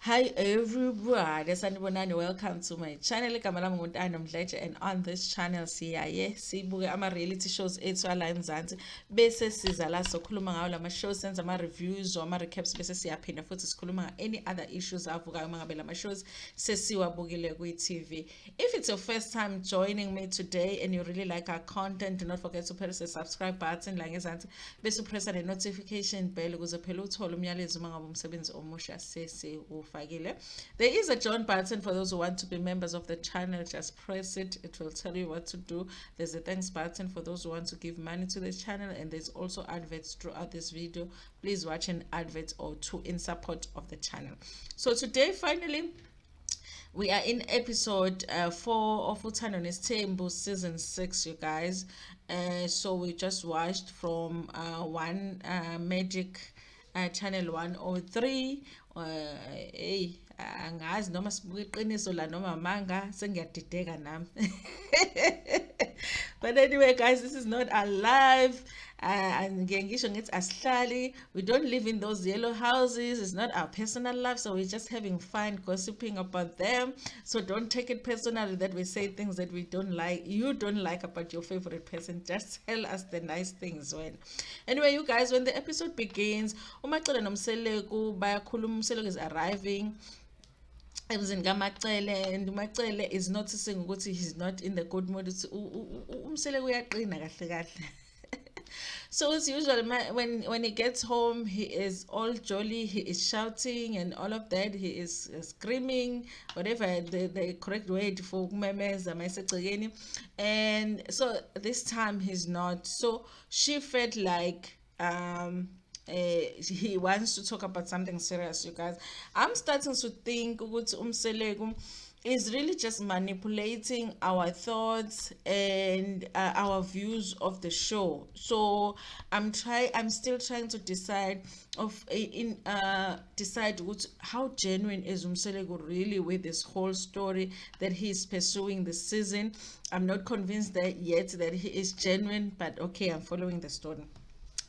Hi everybody, sanibonani, welcome to my channel. Igama lami Ntando Mdletshe, and on this channel sibuke ama reality shows ethu ala eMzansi bese siza la sokhuluma ngawo lama shows, senza ama reviews or ama recaps bese siyaphinda futhi sikhuluma any other issues avukayo mangabe lama shows sesiwabukile kwi-TV. If it's your first time joining me today and you really like our content, do not forget to press the subscribe button la ngezansi bese pressa the notification bell ukuze phela uthole umyalezo mangabe umsebenzi omusha sesiwufakile. There is a join button for those who want to be members of the channel. Just press it, it will tell you what to do. There's a thanks button for those who want to give money to the channel, and there's also adverts throughout this video. Please watch an advert or two in support of the channel. So today, finally, we are in episode 4 of Uthando Nesthembu season 6, you guys. So we just watched from one magic channel 103. Hey, angazi noma sibuka iqiniso la noma manga sengiyadideka nami. But anyway, guys, this is not our life. And we don't live in those yellow houses. It's not our personal life, so we're just having fun gossiping about them. So don't take it personally that we say things that we don't like, you don't like about your favorite person. Just tell us the nice things. When anyway, you guys, when the episode begins, uMaxele nomseleku bayakhuluma, umseleku is arriving emzini kaMaxele, and uMaxele is noticing ukuthi he's not in the good mood. Umseleku uyaqina kahle kahle. So as usual, when he gets home, he is all jolly, he is shouting and all of that, he is screaming, whatever the correct word for kumemeza mayisegcekeni. And so this time he's not. So she felt like he wants to talk about something serious, you guys. I'm starting to think ukuthi umseleku is really just manipulating our thoughts and our views of the show. So I'm still trying to decide how genuine is Umseleku really with this whole story that he's pursuing this season. I'm not convinced that yet that he is genuine, but okay, I'm following the story.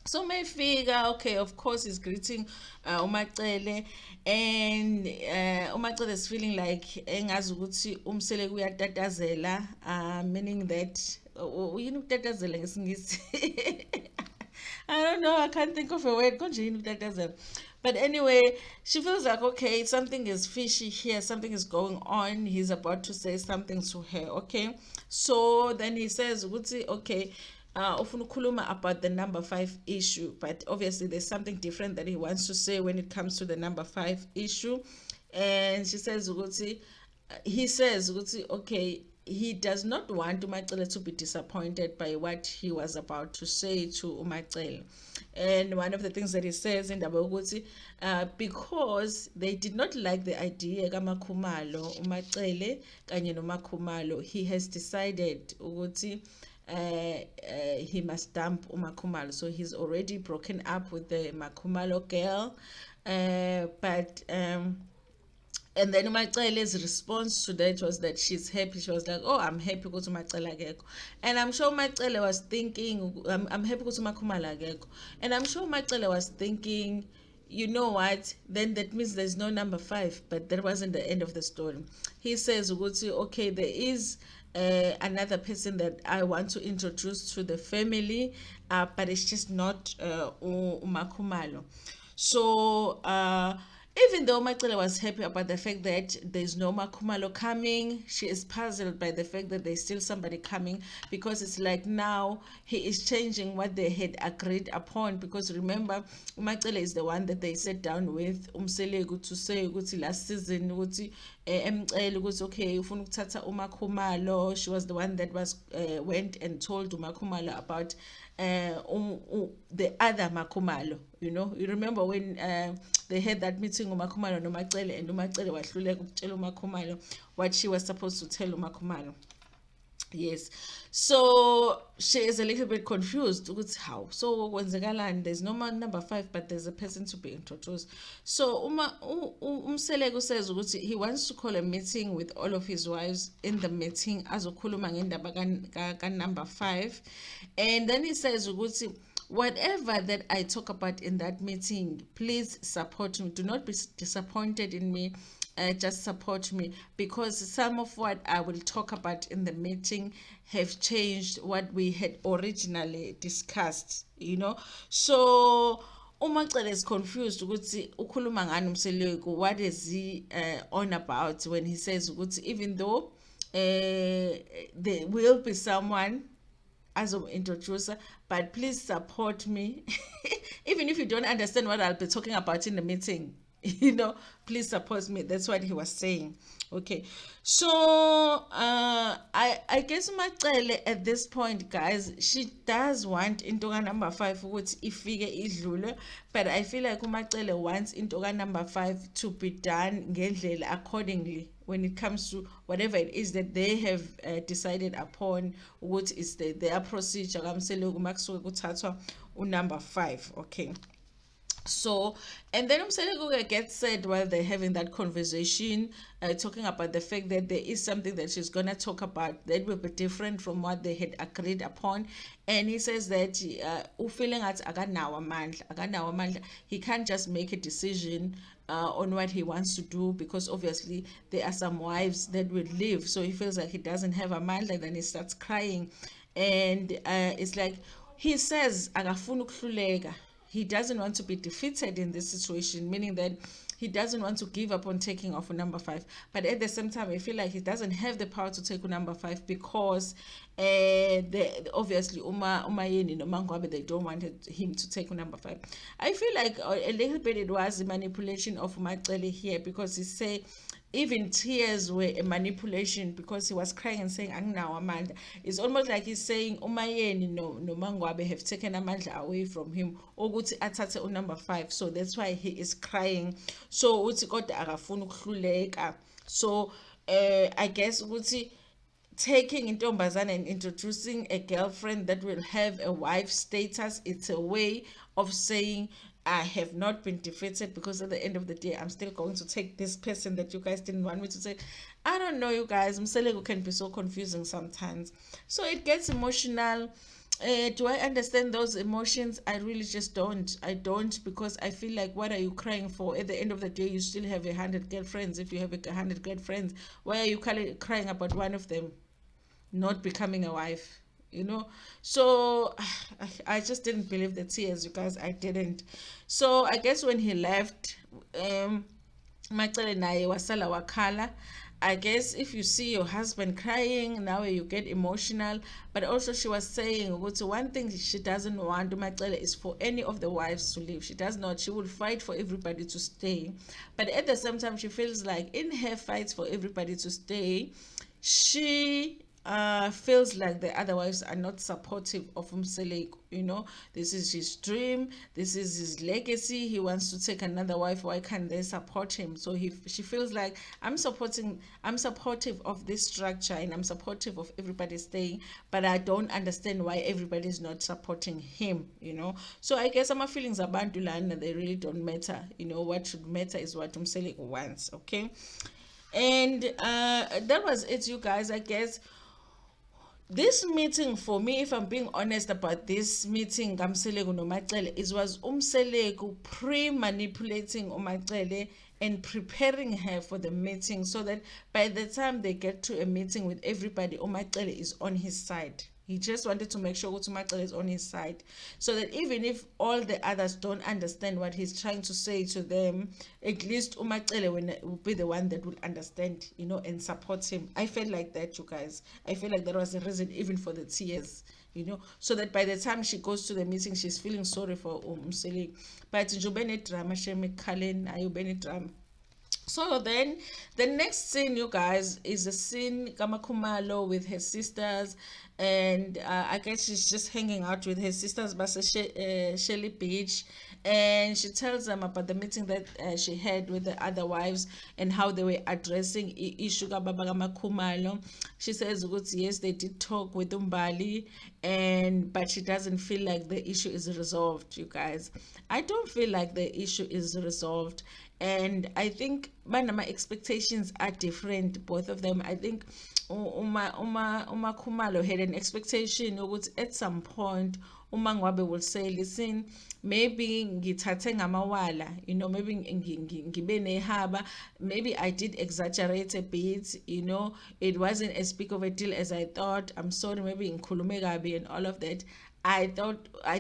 So my figure, okay, of course, is greeting uMaxele, and uMaxele is feeling like engazi ukuthi umseleku uyatatazela, meaning that yini ukutatazela ngesingisi. I don't know, I can't think of a word konje yini ukutatazela. But anyway, she feels like, okay, something is fishy here, something is going on. He's about to say something to her, okay? So then he says, okay, often ukhuluma about the number 5 issue, but obviously there's something different that he wants to say when it comes to the number 5 issue. And he says okay, he does not want uMaxele to be disappointed by what he was about to say to uMaxele. And one of the things that he says in the because they did not like the idea kamakhumalo uMaxele kanye nomakhumalo, he has decided ukuthi he must dump uMakhumalo. So he's already broken up with the Makhumalo girl. And then uMaxele's response to that was that she's happy. She was like, oh, I'm happy ukuthi uMaxele akekho. And I'm sure Umaxele was thinking, I'm happy ukuthi uMakhumalo akekho. And I'm sure Umaxele was thinking, you know what, then that means there's no number 5, but that wasn't the end of the story. He says, okay, there is another person that I want to introduce to the family, but it's just not uMakhumalo. So even though Maxele was happy about the fact that there's no Makhumalo coming, she is puzzled by the fact that there's still somebody coming, because it's like now he is changing what they had agreed upon. Because remember, Maxele is the one that they sat down with Umseleku to say ukuthi last season ukuthi emcela ukuthi okay ufuna ukuthatha uMakhumalo. She was the one that was went and told uMakhumalo about the other Makhumalo. You remember when they had that meeting uMakhumalo noMaxele, and uMaxele wahluleka ukutshela uMakhumalo what she was supposed to tell uMakhumalo. Yes, so she is a little bit confused. How? So kwenzekalani? There's no number 5, but there's a person to be introduced. So Umseleku says he wants to call a meeting with all of his wives. In the meeting azokhuluma ngendaba ka number 5, and then he says whatever that I talk about in that meeting, please support me. Do not be disappointed in me. Just support me, because some of what I will talk about in the meeting have changed what we had originally discussed, you know. So uMacele is confused ukuthi ukhuluma ngani uMseleko, what is he on about when he says ukuthi even though there will be someone as an introducer, but please support me. Even if you don't understand what I'll be talking about in the meeting, you know, please support me. That's what he was saying. Okay, so I guess Macele at this point, guys, she does want intoka number 5 ukuthi ifike idlule, but I feel like uMacele wants intoka number 5 to be done ngendlela accordingly when it comes to whatever it is that they have decided upon, what is their procedure kamseleko makusuke kuthathwa number 5. Okay, so and then Umseleko gets said while they're having that conversation, talking about the fact that there is something that she's gonna talk about that will be different from what they had agreed upon, and he says that feeling at akanawo amandla, he can't just make a decision on what he wants to do, because obviously there are some wives that will leave, so he feels like he doesn't have a mind, and then he starts crying, and it's like he says akafuna ukuhluleka. He doesn't want to be defeated in this situation, meaning that he doesn't want to give up on taking off number 5. But at the same time, I feel like he doesn't have the power to take number 5 because obviously Umayeni no Mangwabe, they don't want him to take number 5. I feel like a little bit it was a manipulation of Macele here, because he say even tears were a manipulation, because he was crying and saying anginawo amandla. It's almost like he's saying uMayeni no Mangwabe have taken amandla away from him ukuthi athathe number 5, so that's why he is crying. So uthi kodwa akafuna ukuhluleka. So I guess ukuthi taking intombazana and introducing a girlfriend that will have a wife status, it's a way of saying I have not been defeated, because at the end of the day, I'm still going to take this person that you guys didn't want me to take. I don't know, you guys. Mseleko can be so confusing sometimes. So it gets emotional. Do I understand those emotions? I really just don't. I don't, because I feel like, what are you crying for? At the end of the day, you still have 100 girlfriends. If you have 100 girlfriends, why are you crying about one of them not becoming a wife? You know, so I just didn't believe the tears, you guys. I didn't. So I guess when he left, Macele naye wasala wakhala. I guess if you see your husband crying now, you get emotional. But also she was saying one thing she doesn't want Macele is for any of the wives to leave. She does not. She will fight for everybody to stay, but at the same time she feels like in her fights for everybody to stay, she feels like the other wives are not supportive of Umseleko. You know, this is his dream, this is his legacy. He wants to take another wife. Why can't they support him? So she feels like I'm supportive of this structure, and I'm supportive of everybody staying, but I don't understand why everybody is not supporting him. You know, so I guess my feelings about Dulana, they really don't matter. You know, what should matter is what Umseleko wants. Okay, and that was it, you guys. I guess this meeting, for me, if I'm being honest about this meeting, Umseleko no Macele, it was Umseleko pre-manipulating Umacele and preparing her for the meeting, so that by the time they get to a meeting with everybody, Umacele is on his side. He just wanted to make sure Umacele is on his side, so that even if all the others don't understand what he's trying to say to them, at least Umacele will be the one that will understand, you know, and support him. I felt like that, you guys. I feel like that was the reason even for the tears, you know, so that by the time she goes to the meeting, she's feeling sorry for Umseleko. But njubene drama sheme khalen ayubene drama. So then the next scene, you guys, is a scene Kamakumalo with her sisters, and I guess she's just hanging out with her sisters by Shelly Beach, and she tells them about the meeting that she had with the other wives and how they were addressing issue Baba Kamakumalo. She says, yes, they did talk with Umbali, but she doesn't feel like the issue is resolved, you guys. I don't feel like the issue is resolved, and I think my expectations are different, both of them. I think Uma Kumalo had an expectation at some point umangwabe will say, listen, maybe ngithathe ngamawala, maybe ngibe nehaba, maybe I did exaggerate a bit, it wasn't as big of a deal as I thought. I'm sorry, maybe ngikhulume kabi and all of that. I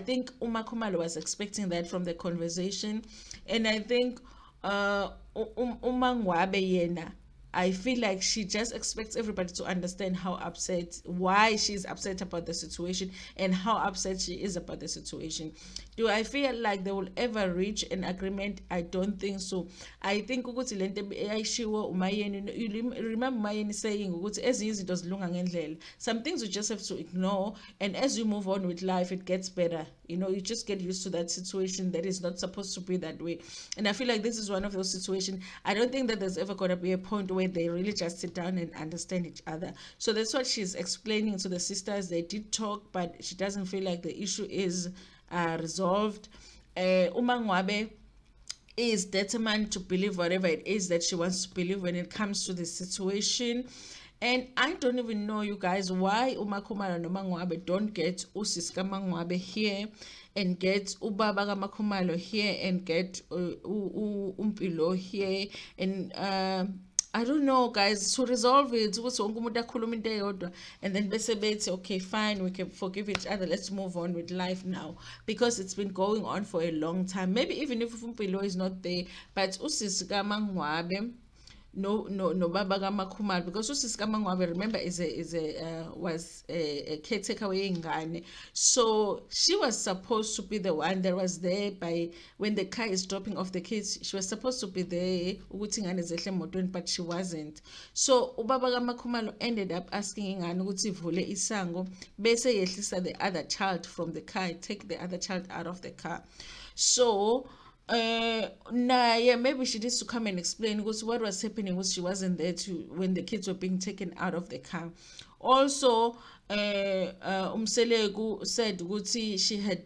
think Uma Khumalo was expecting that from the conversation, and I think Umangwabe yena, I feel like she just expects everybody to understand why she's upset about the situation, and how upset she is about the situation. Do I feel like they will ever reach an agreement? I don't think so. I think ukuthi lento eyayishiwo uMayeni, you remember Mayeni saying ukuthi ezinye izinto zilunga ngendlela. Some things you just have to ignore, and as you move on with life, it gets better. You just get used to that situation that is not supposed to be that way. And I feel like this is one of those situations. I don't think that there's ever going to be a point where they really just sit down and understand each other. So that's what she's explaining to the sisters. They did talk, but she doesn't feel like the issue is resolved. Umangwabe is determined to believe whatever it is that she wants to believe when it comes to this situation. And I don't even know, you guys, why uMakhumalo and Mangwabe don't get Usis Mangwabe here, and get Ubaba Makhumalo here, and get Umpilo here, and I don't know, guys, to resolve it, ukuthi wonke umuntu akhuluma into eyodwa, and then bese bethi, okay, fine, we can forgive each other, let's move on with life now, because it's been going on for a long time. Maybe even if Umpilo is not there, but Usisi Mangwabe, no baba kaMakhumalo, because usisi kaMangwabe, remember, was a caretaker weyingane, so she was supposed to be the one that was there by when the car is dropping off the kids. She was supposed to be there ukuthi ingane zehle emotweni, but she wasn't. So ubaba kaMakhumalo ended up asking ingane ukuthi ivule isango bese yehlisa the other child from the car, take the other child out of the car. So yeah, maybe she needs to come and explain because what was happening was she wasn't there when the kids were being taken out of the car. Also, Umselegu said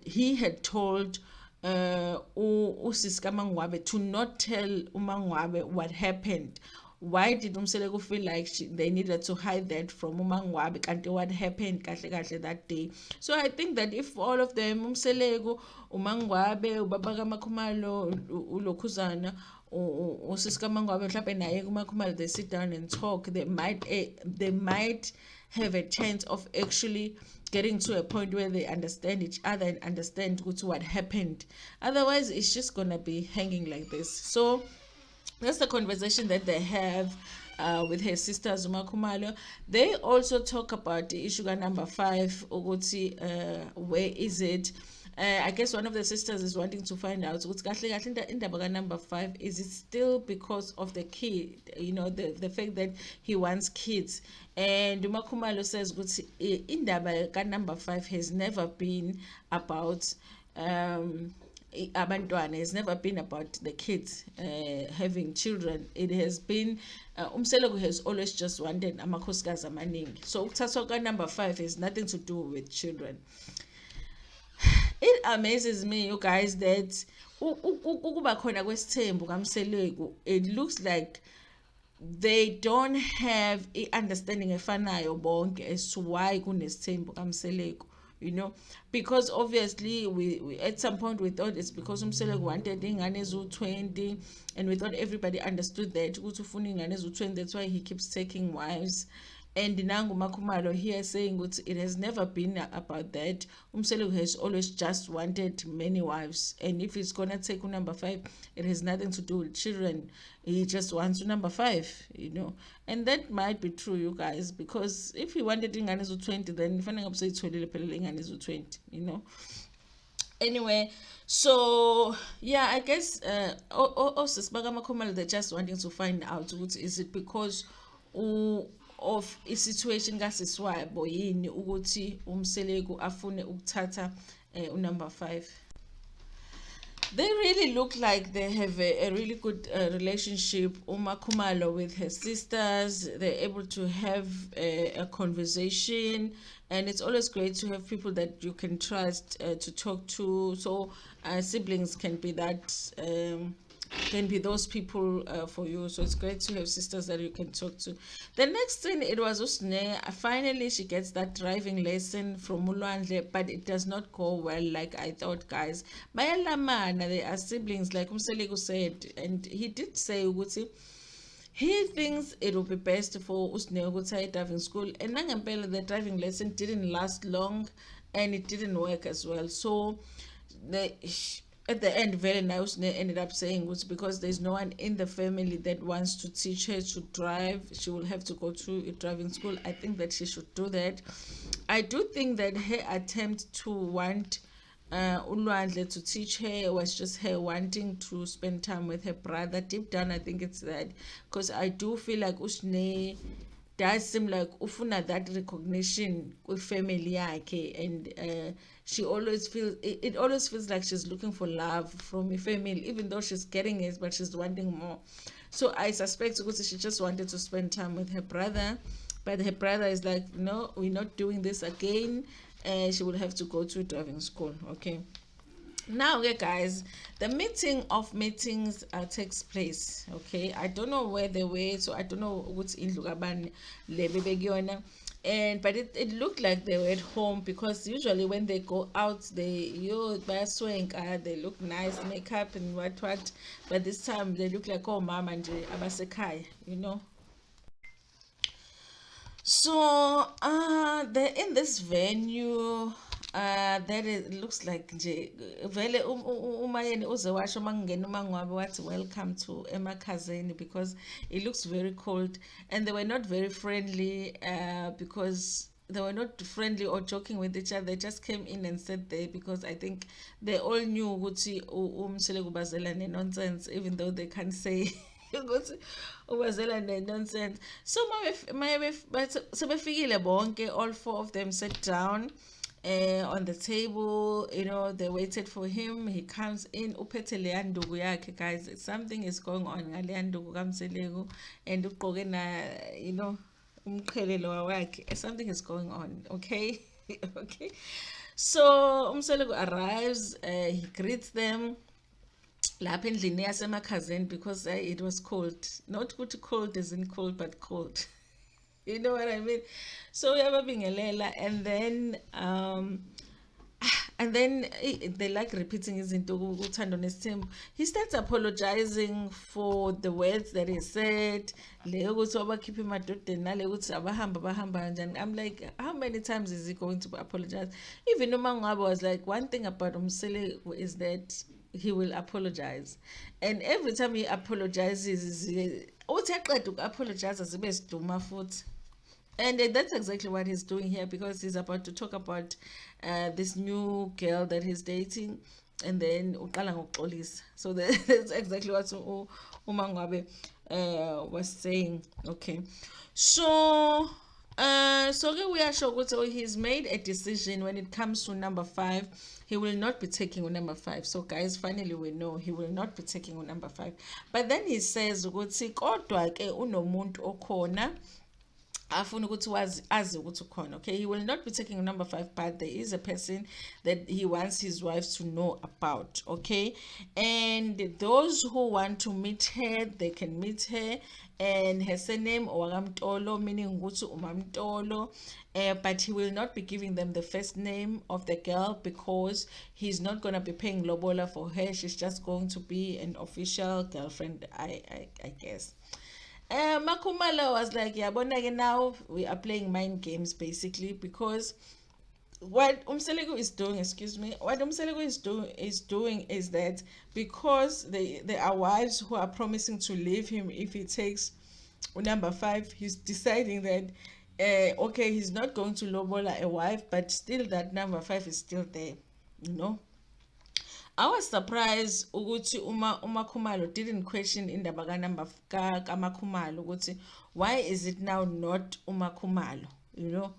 he had told uSisi Mangwabe to not tell uMangwabe what happened. Why did Umselegu feel like they needed to hide that from Umangwabe kanti what happened kahle kahle that day? So I think that if all of them, Umselegu, uMangwabe, ubaba kaMakhumalo, uLokhuzana, uSisi kaMangwabe, mhlawumbe naye kuMakhumalo, they sit down and talk, they might have a chance of actually getting to a point where they understand each other and understand what happened. Otherwise, it's just gonna be hanging like this. So that's the conversation that they have with her sister Zuma Khumalo. They also talk about the issue number 5, Uguti, where is it? I guess one of the sisters is wanting to find out what's in the number 5. Is it still because of the kid? The fact that he wants kids. And Zuma Khumalo says in the number 5 has never been about abantwana, has never been about the kids having children. It has been Umseleko has always just wanted amakhosikazi amaningi. So ukuthathwa number 5 has nothing to do with children. It amazes me, you guys, that ukuba khona kwesithembu kaMseleko, it looks like they don't have a understanding efanayo bonke as to why kunesithembu kaMseleko. Because obviously we at some point we thought it's because Umseleko wanted ingane ezu-20, and we thought everybody understood that ukuthi ufuna ingane ezu-20, that's why he keeps taking wives. And nangu Makhumalo here saying it has never been about that. Umseleko has always just wanted many wives, and if he's gonna take number 5, it has nothing to do with children. He just wants number 5, and that might be true, you guys, because if he wanted ingane ezu-20, then fanele ngabe seyitholile phela ingane ezu-20, Anyway, so yeah, I guess Sis Makhumalo, they're just wanting to find out is it because of a situation kasiswabo yini ukuthi Umseleko afune ukuthatha number 5. They really look like they have a really good relationship. Khumalo with her sisters, they're able to have a conversation, and it's always great to have people that you can trust to talk to. So siblings can be that can be those people for you. So it's great to have sisters that you can talk to. The next thing, it was Usne. Finally, she gets that driving lesson from Mulwandle, but it does not go well like I thought, guys. Bayalamana, they are siblings, like Umseligu said, and he did say, Uguti, he thinks it will be best for Usne Uguti driving school. And Nangambele, the driving lesson didn't last long and it didn't work as well. So the at the end, very nice ended up saying was because there's no one in the family that wants to teach her to drive, she will have to go to a driving school. I think that she should do that. I do think that her attempt to want Ulwandle to teach her was just her wanting to spend time with her brother. Deep down, I think it's that, because I do feel like Usne does seem like ufuna that recognition with family yakhe, and she always feels it always feels like she's looking for love from a family, even though she's getting it, but she's wanting more. So I suspect ukuthi she just wanted to spend time with her brother, but her brother is like, no, we're not doing this again, and she will have to go to driving school. Okay, now, okay, guys, the meeting of meetings takes place. Okay, I don't know where they were, so I don't know what's in Lugaban Lebebegιona. And but it looked like they were at home, because usually when they go out, they swing, they look nice, makeup and what. But this time they look like, oh, mama and abasekai, you know. So they're in this venue that it looks like nje vele uma yena uze washo mangena umangwabe wathi welcome to emakhazeni, because it looks very cold, and they were not very friendly, because they were not friendly or joking with each other. They just came in and sat there because I think they all knew ukuthi umsele kubazela nonsense, even though they can't say ukuthi ubazela nonsense. So sebefikile bonke, all four of them sat down on the table. You know, they waited for him. He comes in, uphethe leya nduku yakhe, guys. Something is going on ngaleya nduku kaMseleku, and ugqoke na, you know, umqhelelo wakhe. Something is going on, okay? Okay. So Umseleku arrives, he greets them lapha endlini yasemakhazeni, because it was cold. Not good cold as in cold, but cold. You know what I mean? So uyababingelela, and then they like repeating izinto Uthando Nesthembu. He starts apologizing for the words that he said. Le ukuthi wabakhipha emadodeni, nale ukuthi abahamba kanjani. I'm like, how many times is he going to apologize? Even Umangwabe was like, one thing about Umsele is that he will apologize, and every time he apologizes, uthi aqeda uku-apologize zibe siduma futhi. And that's exactly what he's doing here, because he's about to talk about this new girl that he's dating, and then uqala ngokuxolisa. So that's exactly what Umangwabe was saying. Okay, so we are sure, so he's made a decision when it comes to number 5. He will not be taking number 5. So guys, finally we know he will not be taking number 5. But then he says ukuthi kodwa ke unomuntu okhona afuna ukuthi azi ukuthi ukhona. Okay, he will not be taking number 5, but there is a person that he wants his wife to know about. Okay, and those who want to meet her, they can meet her, and her surname Mtolo, meaning ukuthi umamtolo. But he will not be giving them the first name of the girl, because he's not going to be paying lobola for her. She's just going to be an official girlfriend, I guess. Makumalo was like, yeah, but now we are playing mind games, basically, because what Umseleku is doing, what Umseleku is doing is that, because there are wives who are promising to leave him if he takes number 5, he's deciding that okay, he's not going to lobola a wife, but still that number 5 is still there, you know. I was surprised ukuthi uMakhumalo didn't question indaba number kaMakhumalo ukuthi why is it now not uMakhumalo, you know.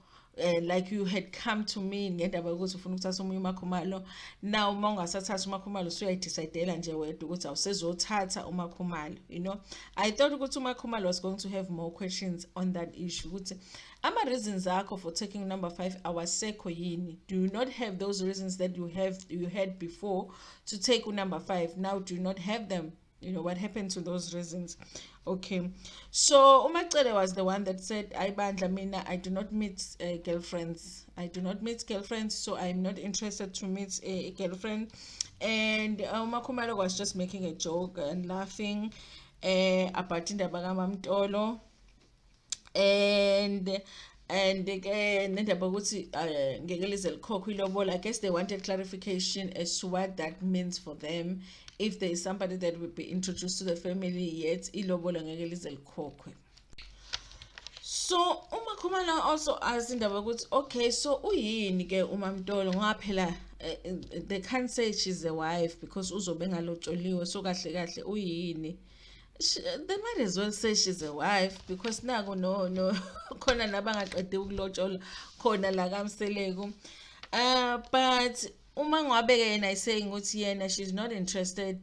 Like you had come to me ngendaba ukuthi ufuna ukuthatha omunye uMakhumalo. Now uma ungasathatha uMakhumalo usuyayidecidela nje wedwa ukuthi awusezothatha uMakhumalo, you know. I thought ukuthi uMakhumalo was going to have more questions on that issue ukuthi ama reasons akho for taking number 5 awasekho yini. Do you not have those reasons that you had before to take number 5? Now do you not have them? what happened to those reasons. Okay, so Umacele was the one that said, "I bandla mina, I do not meet girlfriends. I do not meet girlfriends, so I'm not interested to meet a girlfriend." And Umakhumalo was just making a joke and laughing about indaba kaMamtolo, and nendaba ukuthi ngeke lize likhokhwe ilobola. I guess they wanted clarification as to what that means for them, if there is somebody that will be introduced to the family yet ilobola ngeke lize likhokhwe. So uMakhumalo also asked indaba ukuthi, okay, so uyini ke uMamtolo ngoba phela they can't say she's a wife because uzobe engalotsholiwe, so kahle kahle uyini. They might as well say she's a wife because naku no khona nabangaqedi ukulotshola khona la kaMseleku. But uma ngabe ke yena saying ukuthi yena she's not interested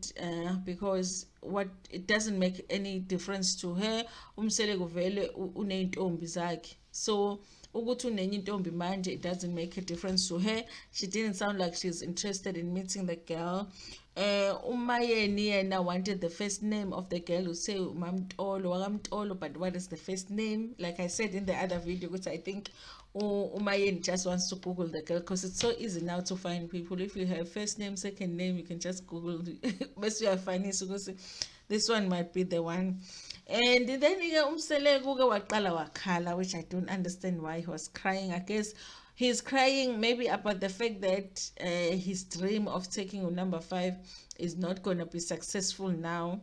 because what it doesn't make any difference to her. Umseleku vele uneyintombi zakhe, so ukuthi unenye intombi manje, it doesn't make a difference to her. She didn't sound like she's interested in meeting the girl. Umayeni yena wanted the first name of the girl, who say Mamtolo wakamtolo, but what is the first name? Like I said in the other video, which I think Umayeni just wants to Google the girl because it's so easy now to find people. If you have first name, second name, you can just Google. Best you are finding, so this one might be the one. And then Umseleku waqala wakhala, which I don't understand why he was crying. I guess he's crying maybe about the fact that his dream of taking number 5 is not going to be successful now.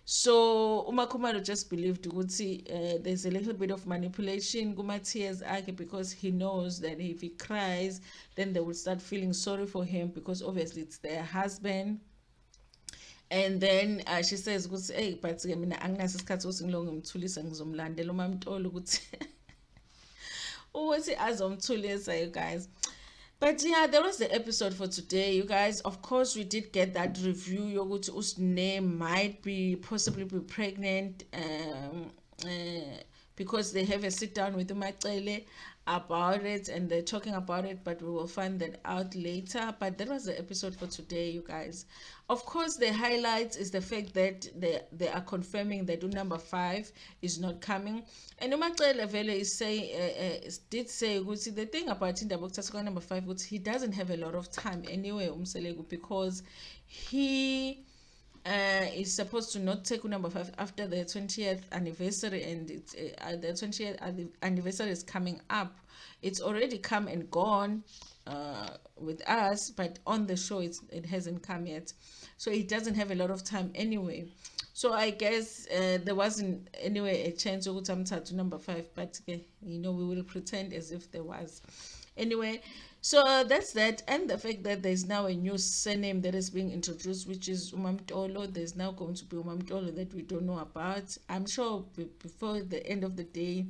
So uMakhumalo just believed ukuthi there's a little bit of manipulation kuma tears akhe, because he knows that if he cries then they will start feeling sorry for him because obviously it's their husband. And then she says ukuthi, hey, but ke mina anginaso isikhathi ukuthi ngilo ngimthulisa, ngizomlandela uMamtolo ukuthi ukuthi azomthulisa, you guys. But yeah, there was the episode for today, you guys. Of course, we did get that review. Yoguti Usne might be possibly be pregnant because they have a sit down with Umacele about it and they're talking about it, but we will find that out later. But that was the episode for today, you guys. Of course, the highlights is the fact that they are confirming that number 5 is not coming. And Umacele vele is saying, did say, the thing about indaba number 5, he doesn't have a lot of time anyway, Umseleku, because he is supposed to not take number 5 after the 20th anniversary, and it's the 20th anniversary is coming up. It's already come and gone with us, but on the show it hasn't come yet, so it doesn't have a lot of time anyway. So I guess there wasn't anyway a chance to number 5, but we will pretend as if there was. Anyway, so that's that, and the fact that there's now a new surname that is being introduced, which is Umamtolo. There's now going to be Umamtolo that we don't know about. I'm sure before the end of the day,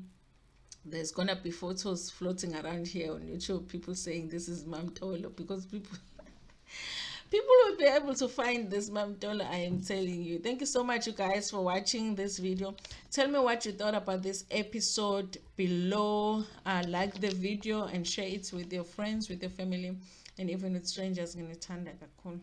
there's gonna be photos floating around here on YouTube, people saying this is Mamtolo, because people will be able to find this Mamtolo, I am telling you. Thank you so much, you guys, for watching this video. Tell me what you thought about this episode below. Like the video and share it with your friends, with your family, and even with strangers. Ntando kakhulu.